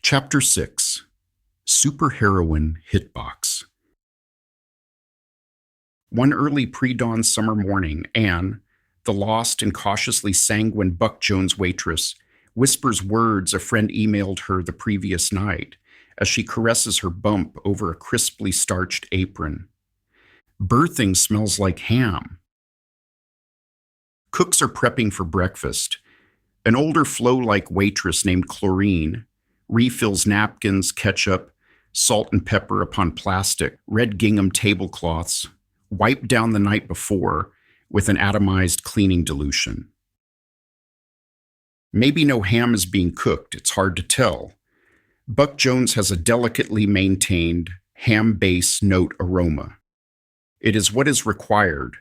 Chapter 6 Superheroine Hitbox. One early pre-dawn summer morning, Anne, the lost and cautiously sanguine Buck Jones waitress, whispers words a friend emailed her the previous night as she caresses her bump over a crisply starched apron. Birthing smells like ham. Cooks are prepping for breakfast. An older Flo-like waitress named Chlorine refills napkins, ketchup, salt and pepper upon plastic, red gingham tablecloths, wiped down the night before with an atomized cleaning dilution. Maybe no ham is being cooked, it's hard to tell. Buck Jones has a delicately maintained ham base note aroma. It is what is required,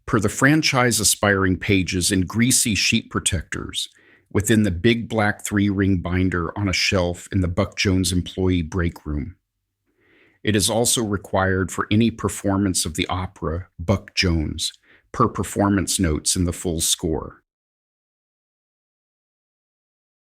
per the franchise aspiring pages in greasy sheet protectors, within the big black 3-ring binder on a shelf in the Buck Jones employee break room. It is also required for any performance of the opera Buck Jones, per performance notes in the full score.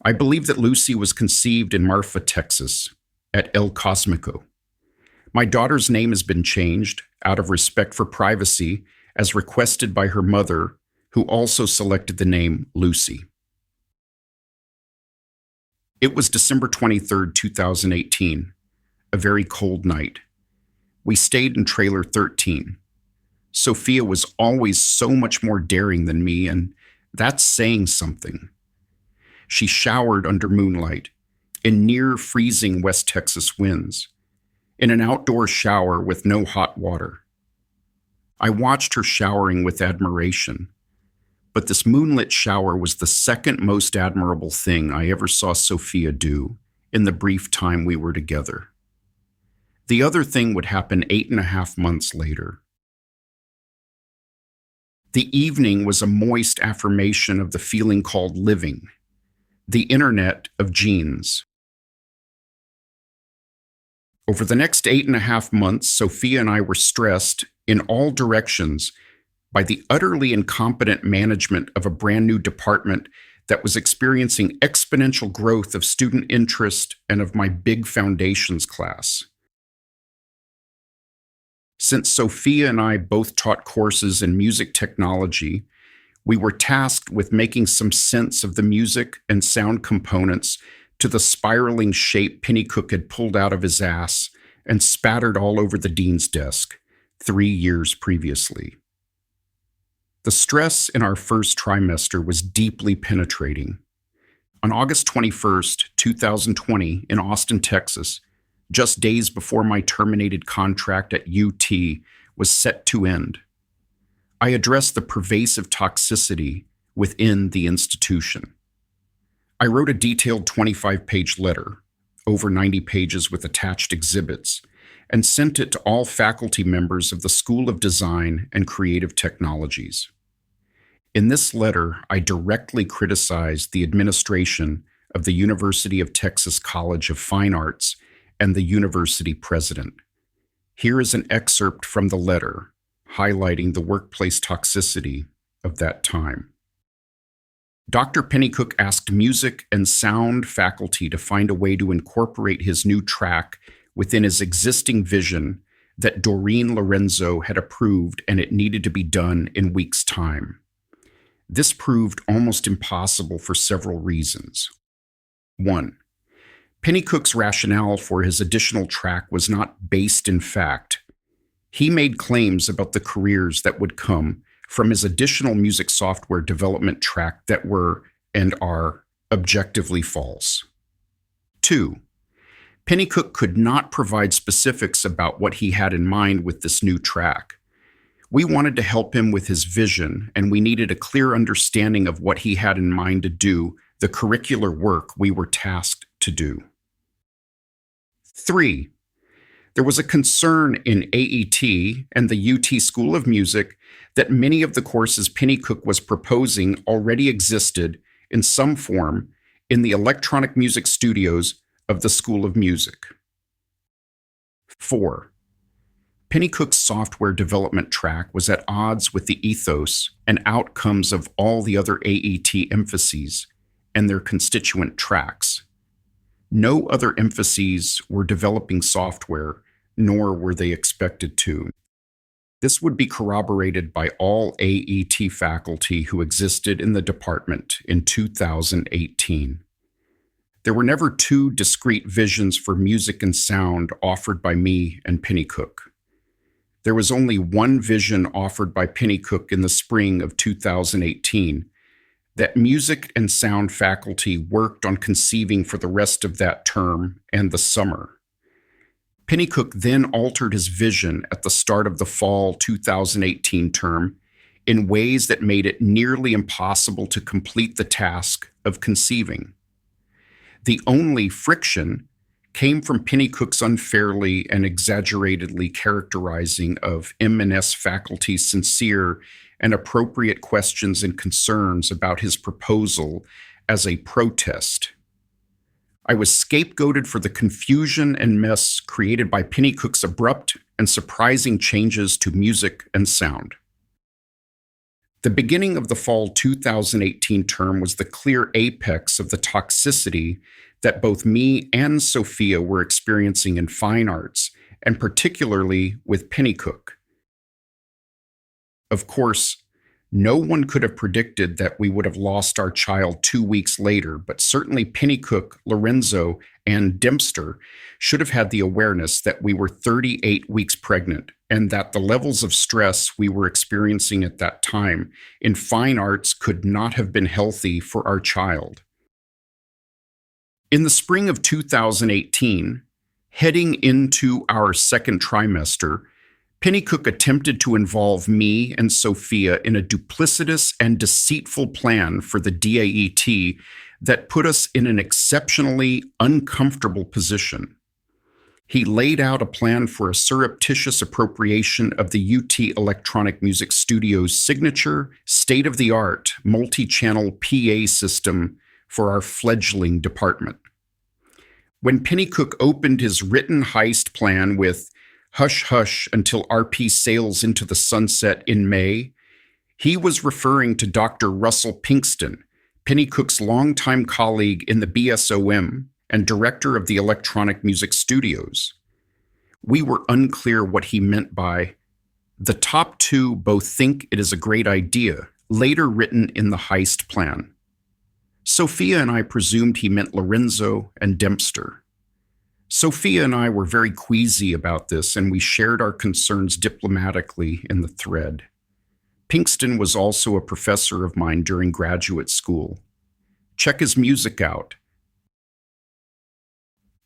I believe that Lucy was conceived in Marfa, Texas, at El Cosmico. My daughter's name has been changed, out of respect for privacy, as requested by her mother, who also selected the name Lucy. It was December 23, 2018, a very cold night. We stayed in trailer 13. Sophia was always so much more daring than me, and that's saying something. She showered under moonlight, in near freezing West Texas winds, in an outdoor shower with no hot water. I watched her showering with admiration, but this moonlit shower was the second most admirable thing I ever saw Sophia do in the brief time we were together. The other thing would happen 8.5 months later. The evening was a moist affirmation of the feeling called living, the internet of genes. Over the next 8.5 months, Sophia and I were stressed in all directions by the utterly incompetent management of a brand new department that was experiencing exponential growth of student interest and of my big foundations class. Since Sophia and I both taught courses in music technology, we were tasked with making some sense of the music and sound components to the spiraling shape Pennycook had pulled out of his ass and spattered all over the dean's desk 3 years previously. The stress in our first trimester was deeply penetrating. On August 21st, 2020, in Austin, Texas, just days before my terminated contract at UT was set to end, I addressed the pervasive toxicity within the institution. I wrote a detailed 25-page letter, over 90 pages with attached exhibits, and sent it to all faculty members of the School of Design and Creative Technologies. In this letter, I directly criticized the administration of the University of Texas College of Fine Arts and the university president. Here is an excerpt from the letter, highlighting the workplace toxicity of that time. Dr. Pennycook asked music and sound faculty to find a way to incorporate his new track within his existing vision that Doreen Lorenzo had approved, and it needed to be done in weeks' time. This proved almost impossible for several reasons. 1. Pennycook's rationale for his additional track was not based in fact. He made claims about the careers that would come from his additional music software development track that were, and are, objectively false. 2. Pennycook could not provide specifics about what he had in mind with this new track. We wanted to help him with his vision, and we needed a clear understanding of what he had in mind to do, the curricular work we were tasked to do. 3. There was a concern in AET and the UT School of Music that many of the courses Pennycook was proposing already existed in some form in the electronic music studios of the School of Music. 4. Pennycook's software development track was at odds with the ethos and outcomes of all the other AET emphases and their constituent tracks. No other emphases were developing software, nor were they expected to. This would be corroborated by all AET faculty who existed in the department in 2018. There were never two discrete visions for music and sound offered by me and Pennycook. There was only one vision offered by Pennycook in the spring of 2018 that music and sound faculty worked on conceiving for the rest of that term and the summer. Pennycook then altered his vision at the start of the fall 2018 term in ways that made it nearly impossible to complete the task of conceiving. The only friction came from Pennycook's unfairly and exaggeratedly characterizing of M&S faculty's sincere and appropriate questions and concerns about his proposal as a protest. I was scapegoated for the confusion and mess created by Pennycook's abrupt and surprising changes to music and sound. The beginning of the fall 2018 term was the clear apex of the toxicity that both me and Sophia were experiencing in fine arts, and particularly with Pennycook. Of course, no one could have predicted that we would have lost our child 2 weeks later, but certainly Pennycook, Lorenzo, and Dempster should have had the awareness that we were 38 weeks pregnant and that the levels of stress we were experiencing at that time in fine arts could not have been healthy for our child. In the spring of 2018, heading into our second trimester, Pennycook attempted to involve me and Sophia in a duplicitous and deceitful plan for the DAET that put us in an exceptionally uncomfortable position. He laid out a plan for a surreptitious appropriation of the UT Electronic Music Studio's signature, state-of-the-art, multi-channel PA system for our fledgling department. When Pennycook opened his written heist plan with "Hush, hush until RP sails into the sunset in May," he was referring to Dr. Russell Pinkston, Pennycook's longtime colleague in the BSOM and director of the Electronic Music Studios. We were unclear what he meant by, "The top two both think it is a great idea," later written in the heist plan. Sophia and I presumed he meant Lorenzo and Dempster. Sophia and I were very queasy about this, and we shared our concerns diplomatically in the thread. Pinkston was also a professor of mine during graduate school. Check his music out.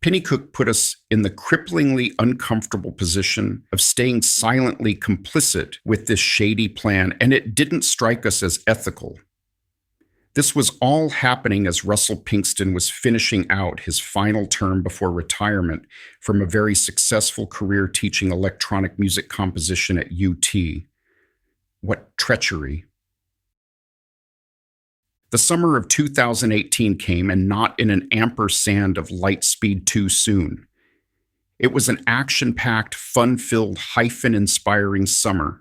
Pennycook put us in the cripplingly uncomfortable position of staying silently complicit with this shady plan, and it didn't strike us as ethical. This was all happening as Russell Pinkston was finishing out his final term before retirement from a very successful career teaching electronic music composition at UT. What treachery. The summer of 2018 came, and not in an ampersand of Lightspeed too soon. It was an action-packed, fun-filled, hyphen-inspiring summer.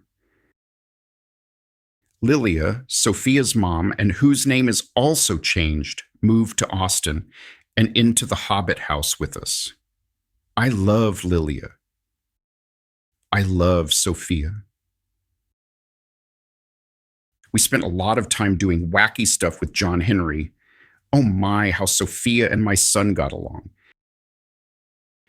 Lilia, Sophia's mom, and whose name is also changed, moved to Austin and into the Hobbit house with us. I love Lilia. I love Sophia. We spent a lot of time doing wacky stuff with John Henry. Oh my, how Sophia and my son got along.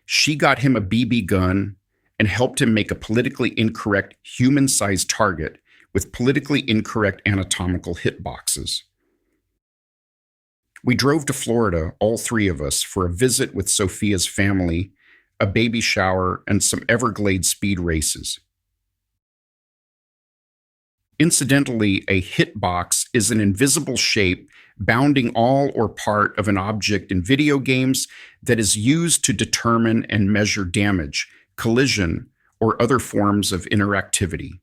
She got him a BB gun and helped him make a politically incorrect human-sized target with politically incorrect anatomical hitboxes. We drove to Florida, all three of us, for a visit with Sophia's family, a baby shower, and some Everglades speed races. Incidentally, a hitbox is an invisible shape bounding all or part of an object in video games that is used to determine and measure damage, collision, or other forms of interactivity.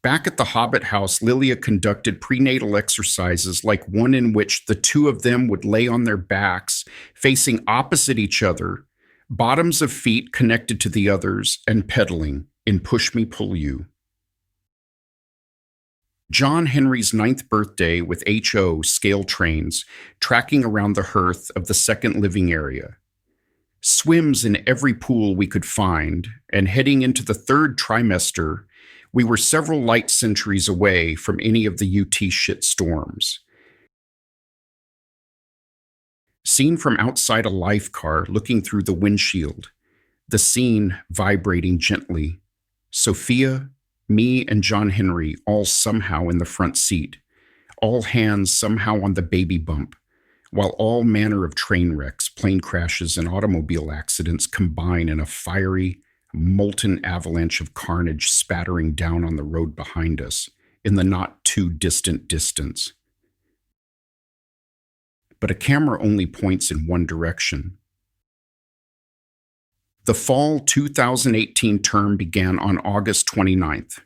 Back at the Hobbit house, Lilia conducted prenatal exercises like one in which the two of them would lay on their backs, facing opposite each other, bottoms of feet connected to the others, and pedaling in Push Me, Pull You. John Henry's ninth birthday with HO scale trains tracking around the hearth of the second living area. Swims in every pool we could find, and heading into the third trimester, we were several light centuries away from any of the UT shit storms. Seen from outside a life car looking through the windshield, the scene vibrating gently. Sophia, me, and John Henry all somehow in the front seat, all hands somehow on the baby bump, while all manner of train wrecks, plane crashes, and automobile accidents combine in a fiery, molten avalanche of carnage spattering down on the road behind us in the not too distant distance. But a camera only points in one direction. The fall 2018 term began on August 29th.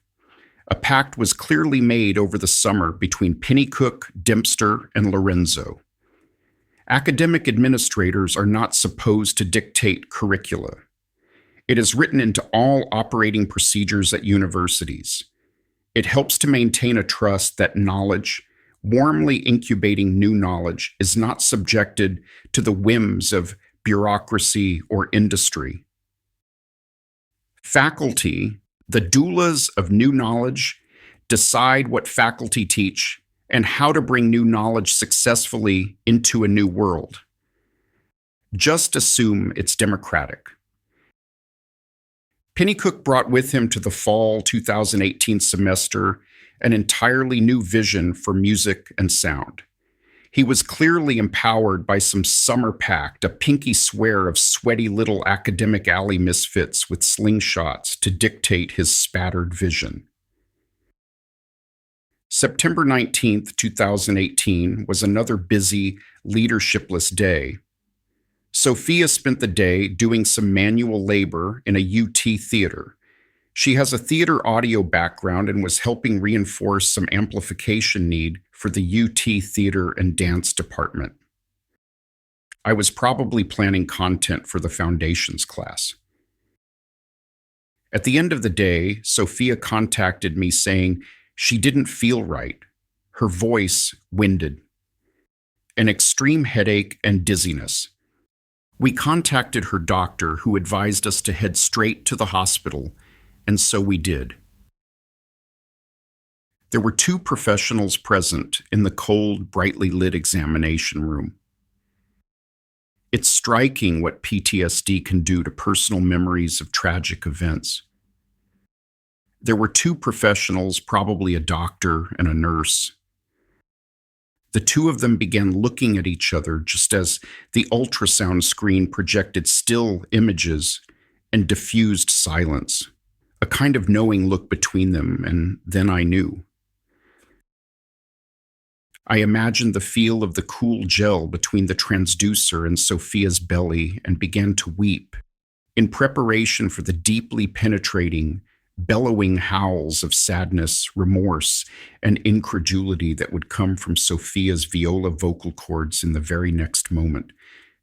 A pact was clearly made over the summer between Pennycook, Dempster, and Lorenzo. Academic administrators are not supposed to dictate curricula. It is written into all operating procedures at universities. It helps to maintain a trust that knowledge, warmly incubating new knowledge, is not subjected to the whims of bureaucracy or industry. Faculty, the doulas of new knowledge, decide what faculty teach and how to bring new knowledge successfully into a new world. Just assume it's democratic. Pennycook brought with him to the fall 2018 semester an entirely new vision for music and sound. He was clearly empowered by some summer pact, a pinky swear of sweaty little academic alley misfits with slingshots to dictate his spattered vision. September 19th, 2018 was another busy, leadershipless day. Sophia spent the day doing some manual labor in a UT theater. She has a theater audio background and was helping reinforce some amplification need for the UT theater and dance department. I was probably planning content for the foundations class. At the end of the day, Sophia contacted me saying she didn't feel right. Her voice winded. An extreme headache and dizziness. We contacted her doctor, who advised us to head straight to the hospital, and so we did. There were two professionals present in the cold, brightly lit examination room. It's striking what PTSD can do to personal memories of tragic events. There were two professionals, probably a doctor and a nurse. The two of them began looking at each other just as the ultrasound screen projected still images and diffused silence. A kind of knowing look between them, and then I knew. I imagined the feel of the cool gel between the transducer and Sophia's belly and began to weep in preparation for the deeply penetrating, bellowing howls of sadness, remorse, and incredulity that would come from Sophia's viola vocal cords in the very next moment,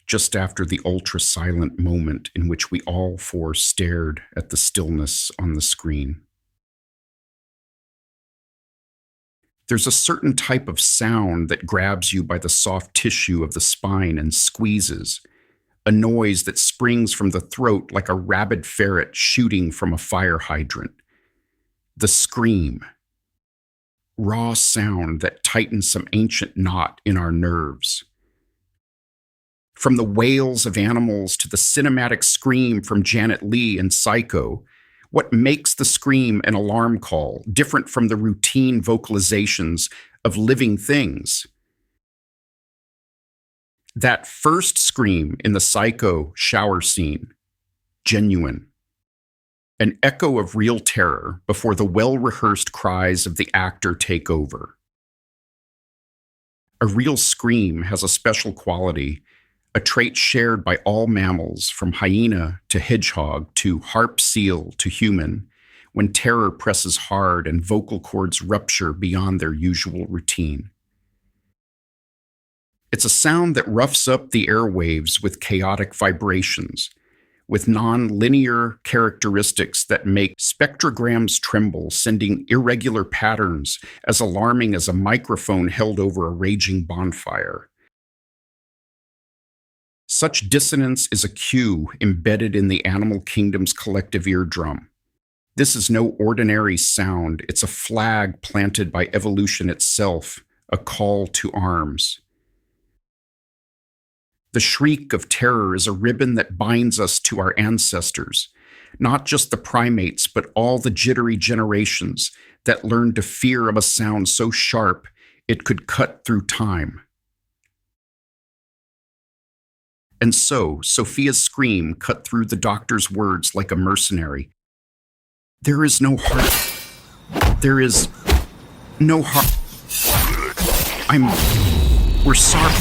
just after the ultra-silent moment in which we all four stared at the stillness on the screen. There's a certain type of sound that grabs you by the soft tissue of the spine and squeezes, a noise that springs from the throat like a rabid ferret shooting from a fire hydrant. The scream. Raw sound that tightens some ancient knot in our nerves. From the wails of animals to the cinematic scream from Janet Leigh in Psycho, what makes the scream an alarm call, different from the routine vocalizations of living things? That first scream in the Psycho shower scene, genuine. An echo of real terror before the well-rehearsed cries of the actor take over. A real scream has a special quality, a trait shared by all mammals, from hyena to hedgehog to harp seal to human, when terror presses hard and vocal cords rupture beyond their usual routine. It's a sound that roughs up the airwaves with chaotic vibrations, with non-linear characteristics that make spectrograms tremble, sending irregular patterns as alarming as a microphone held over a raging bonfire. Such dissonance is a cue embedded in the animal kingdom's collective eardrum. This is no ordinary sound, it's a flag planted by evolution itself, a call to arms. The shriek of terror is a ribbon that binds us to our ancestors, not just the primates, but all the jittery generations that learned to fear of a sound so sharp it could cut through time. And so, Sophia's scream cut through the doctor's words like a mercenary. There is no heart. There is no heart. We're sorry.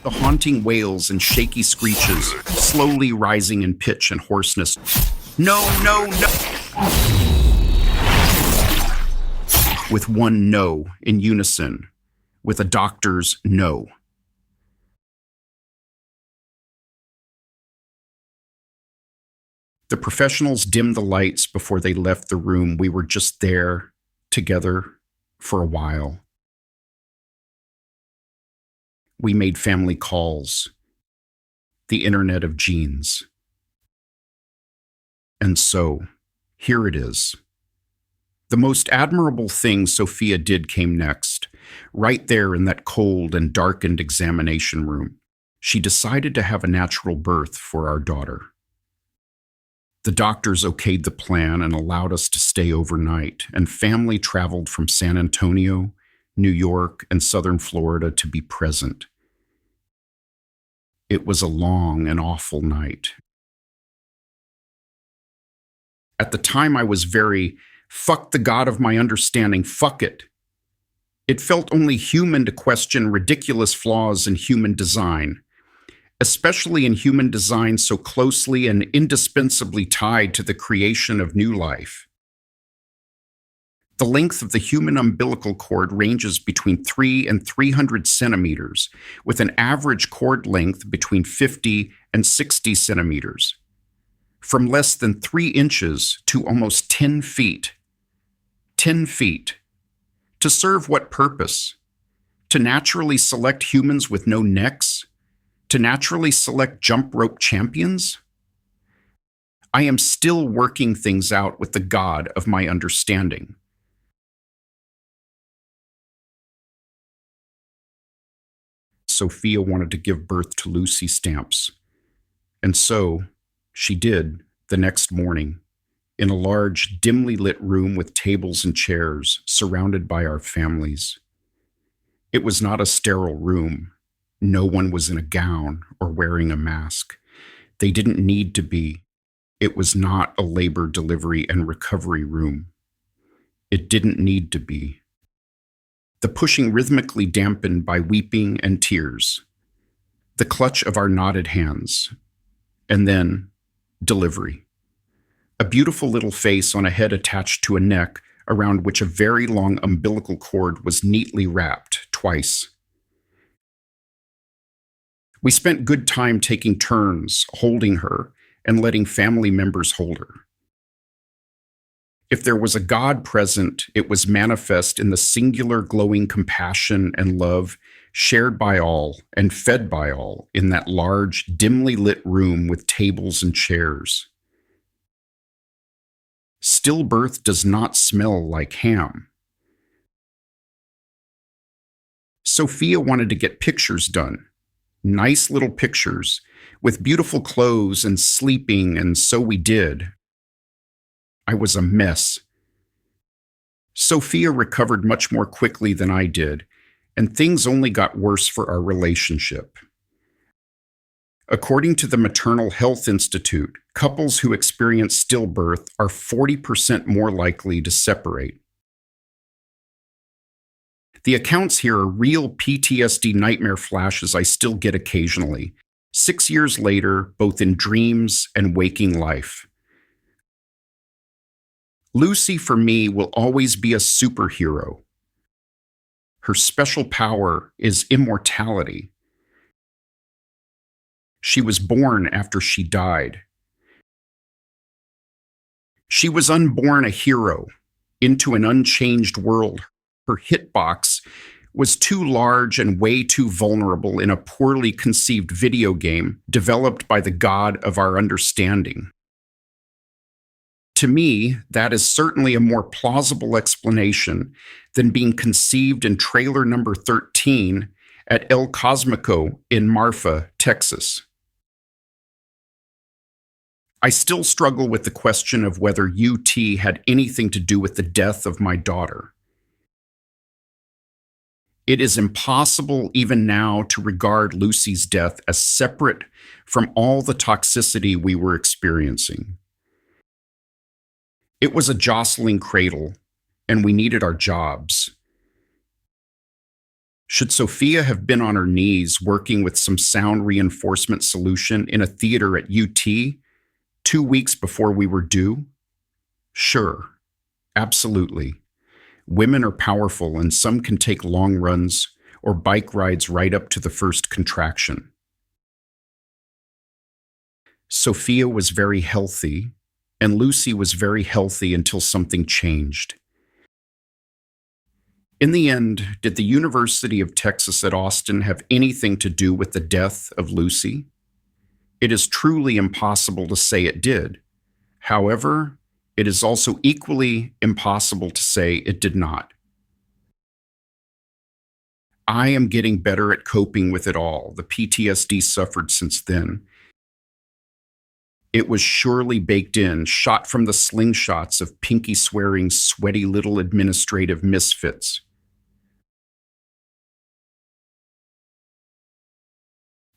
The haunting wails and shaky screeches, slowly rising in pitch and hoarseness. No, no, no. With one no in unison, with a doctor's no. The professionals dimmed the lights before they left the room. We were just there, together, for a while. We made family calls. The internet of genes. And so, here it is. The most admirable thing Sophia did came next, right there in that cold and darkened examination room. She decided to have a natural birth for our daughter. The doctors okayed the plan and allowed us to stay overnight, and family traveled from San Antonio, New York, and southern Florida to be present. It was a long and awful night. At the time, I was very, fuck the God of my understanding, fuck it. It felt only human to question ridiculous flaws in human design, especially in human design so closely and indispensably tied to the creation of new life. The length of the human umbilical cord ranges between 3 and 300 centimeters, with an average cord length between 50 and 60 centimeters. From less than 3 inches to almost 10 feet. 10 feet. To serve what purpose? To naturally select humans with no necks? To naturally select jump rope champions? I am still working things out with the God of my understanding. Sophia wanted to give birth to Lucy Stamps. And so, she did the next morning, in a large, dimly lit room with tables and chairs, surrounded by our families. It was not a sterile room. No one was in a gown or wearing a mask. They didn't need to be. It was not a labor delivery and recovery room. It didn't need to be. The pushing rhythmically dampened by weeping and tears. The clutch of our knotted hands. And then, delivery. A beautiful little face on a head attached to a neck around which a very long umbilical cord was neatly wrapped twice. We spent good time taking turns, holding her, and letting family members hold her. If there was a God present, it was manifest in the singular glowing compassion and love shared by all and fed by all in that large, dimly lit room with tables and chairs. Stillbirth does not smell like ham. Sophia wanted to get pictures done. Nice little pictures, with beautiful clothes and sleeping, and so we did. I was a mess. Sophia recovered much more quickly than I did, and things only got worse for our relationship. According to the Maternal Health Institute, couples who experience stillbirth are 40% more likely to separate. The accounts here are real PTSD nightmare flashes I still get occasionally, 6 years later, both in dreams and waking life. Lucy, for me, will always be a superhero. Her special power is immortality. She was born after she died. She was unborn a hero into an unchanged world. Her hitbox was too large and way too vulnerable in a poorly conceived video game developed by the god of our understanding. To me, that is certainly a more plausible explanation than being conceived in trailer number 13 at El Cosmico in Marfa, Texas. I still struggle with the question of whether UT had anything to do with the death of my daughter. It is impossible even now to regard Lucy's death as separate from all the toxicity we were experiencing. It was a jostling cradle, and we needed our jobs. Should Sophia have been on her knees working with some sound reinforcement solution in a theater at UT 2 weeks before we were due? Sure, absolutely. Women are powerful, and some can take long runs or bike rides right up to the first contraction. Sophia was very healthy, and Lucy was very healthy until something changed. In the end, did the University of Texas at Austin have anything to do with the death of Lucy? It is truly impossible to say it did. However, it is also equally impossible to say it did not. I am getting better at coping with it all, the PTSD suffered since then. It was surely baked in, shot from the slingshots of pinky-swearing, sweaty little administrative misfits.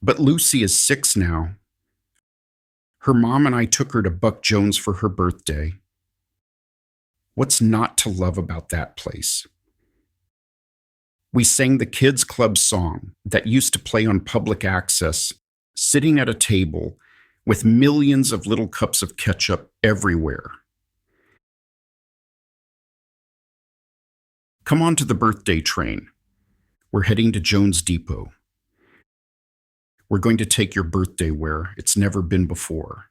But Lucy is 6 now. Her mom and I took her to Buck Jones for her birthday. What's not to love about that place? We sang the kids' club song that used to play on public access, sitting at a table with millions of little cups of ketchup everywhere. Come on to the birthday train. We're heading to Jones Depot. We're going to take your birthday where it's never been before.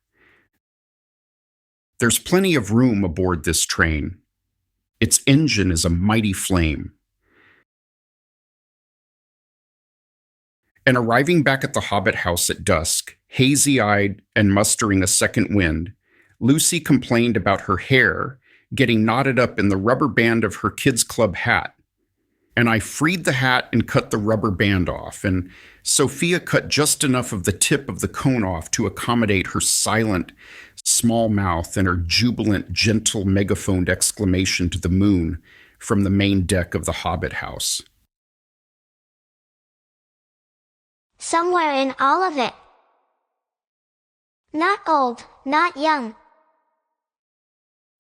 There's plenty of room aboard this train. Its engine is a mighty flame. And arriving back at the Hobbit house at dusk, hazy-eyed and mustering a second wind, Lucy complained about her hair getting knotted up in the rubber band of her kids' club hat. And I freed the hat and cut the rubber band off, and Sophia cut just enough of the tip of the cone off to accommodate her silent, small mouth and her jubilant, gentle megaphoned exclamation to the moon from the main deck of the Hobbit house. Somewhere in all of it. Not old, not young.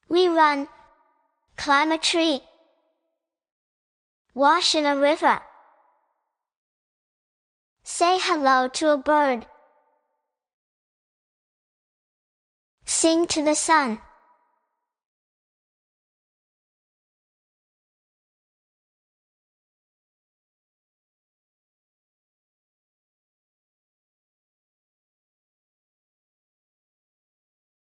We run, climb a tree, wash in a river, say hello to a bird, sing to the sun.